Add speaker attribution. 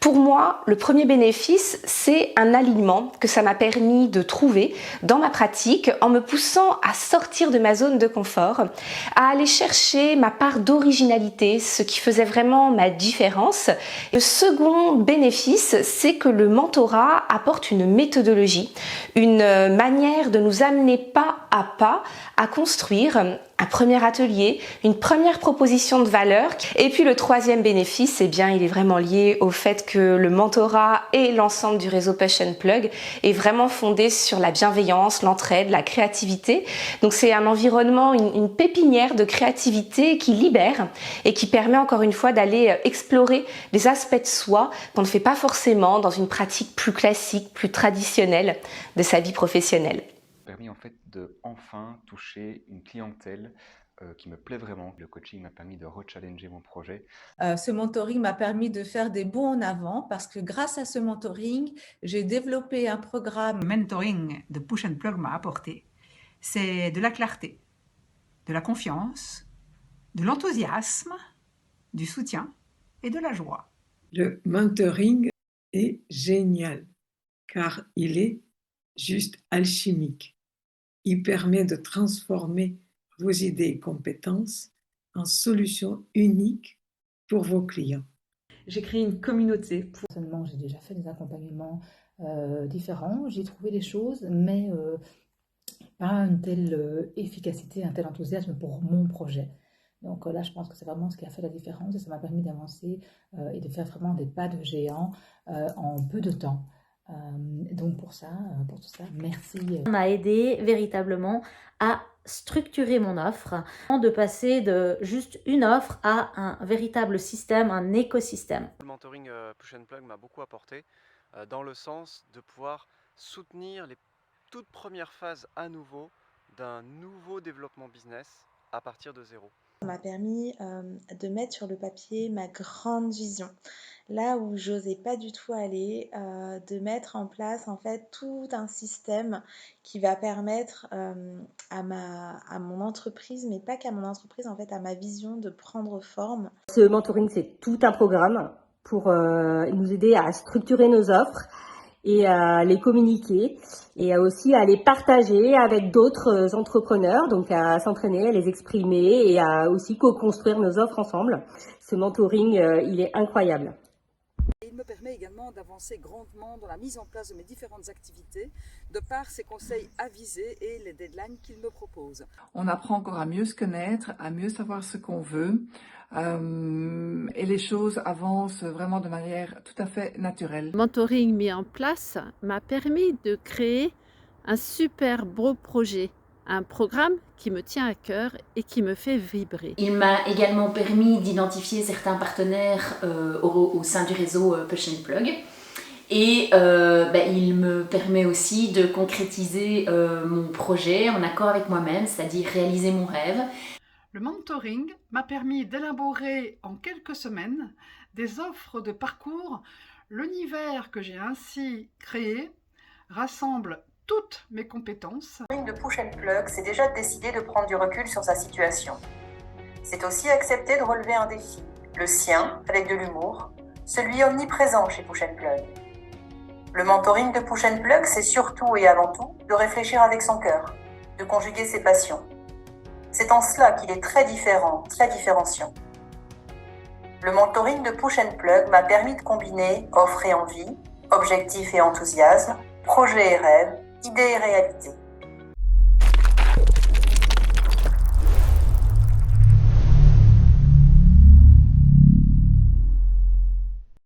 Speaker 1: Pour moi, le premier bénéfice, c'est un alignement que ça m'a permis de trouver dans ma pratique en me poussant à sortir de ma zone de confort, à aller chercher ma part d'originalité, ce qui faisait vraiment ma différence. Le second bénéfice, c'est que le mentorat apporte une méthodologie, une manière de nous amener pas à construire un premier atelier, une première proposition de valeur. Et puis le troisième bénéfice, eh bien, il est vraiment lié au fait que le mentorat et l'ensemble du réseau Push and Plug est vraiment fondé sur la bienveillance, l'entraide, la créativité. Donc c'est un environnement, une pépinière de créativité qui libère et qui permet encore une fois d'aller explorer des aspects de soi qu'on ne fait pas forcément dans une pratique plus classique, plus traditionnelle de sa vie professionnelle.
Speaker 2: Permis en fait de enfin toucher une clientèle qui me plaît vraiment. Le coaching m'a permis de rechallenger mon projet.
Speaker 3: Ce mentoring m'a permis de faire des bons en avant parce que grâce à ce mentoring, j'ai développé un programme.
Speaker 4: Le mentoring de Push and Plug m'a apporté, c'est de la clarté, de la confiance, de l'enthousiasme, du soutien et de la joie.
Speaker 5: Le mentoring est génial car il est juste alchimique. Il permet de transformer vos idées et compétences en solutions uniques pour vos clients.
Speaker 6: J'ai créé une communauté.
Speaker 7: Personnellement, j'ai déjà fait des accompagnements différents. J'ai trouvé des choses, mais pas une telle efficacité, un tel enthousiasme pour mon projet. Donc là, je pense que c'est vraiment ce qui a fait la différence et ça m'a permis d'avancer et de faire vraiment des pas de géant en peu de temps. Donc pour tout ça, merci.
Speaker 8: Ça m'a aidé véritablement à structurer mon offre, de passer de juste une offre à un véritable système, un écosystème.
Speaker 9: Le mentoring Push and Plug m'a beaucoup apporté dans le sens de pouvoir soutenir les toutes premières phases à nouveau d'un nouveau développement business à partir de zéro.
Speaker 10: Ça m'a permis de mettre sur le papier ma grande vision, là où j'osais pas du tout aller, de mettre en place en fait tout un système qui va permettre à mon entreprise, mais pas qu'à mon entreprise, en fait à ma vision de prendre forme.
Speaker 11: Ce mentoring, c'est tout un programme pour nous aider à structurer nos offres et à les communiquer et aussi à les partager avec d'autres entrepreneurs, donc à s'entraîner, à les exprimer et à aussi co-construire nos offres ensemble. Ce mentoring, il est incroyable.
Speaker 12: Il me permet également d'avancer grandement dans la mise en place de mes différentes activités, de par ses conseils avisés et les deadlines qu'il me propose.
Speaker 13: On apprend encore à mieux se connaître, à mieux savoir ce qu'on veut, et les choses avancent vraiment de manière tout à fait naturelle.
Speaker 14: Le mentoring mis en place m'a permis de créer un super beau projet. Un programme qui me tient à cœur et qui me fait vibrer.
Speaker 8: Il m'a également permis d'identifier certains partenaires au sein du réseau Push and Plug. Et il me permet aussi de concrétiser mon projet en accord avec moi-même, c'est-à-dire réaliser mon rêve.
Speaker 4: Le mentoring m'a permis d'élaborer en quelques semaines des offres de parcours. L'univers que j'ai ainsi créé rassemble toutes mes compétences.
Speaker 15: Le mentoring de Push and Plug, c'est déjà décider de prendre du recul sur sa situation. C'est aussi accepter de relever un défi, le sien, avec de l'humour, celui omniprésent chez Push and Plug. Le mentoring de Push and Plug, c'est surtout et avant tout de réfléchir avec son cœur, de conjuguer ses passions. C'est en cela qu'il est très différent, très différenciant. Le mentoring de Push and Plug m'a permis de combiner offre et envie, objectif et enthousiasme, projet et rêve, idée et réalité.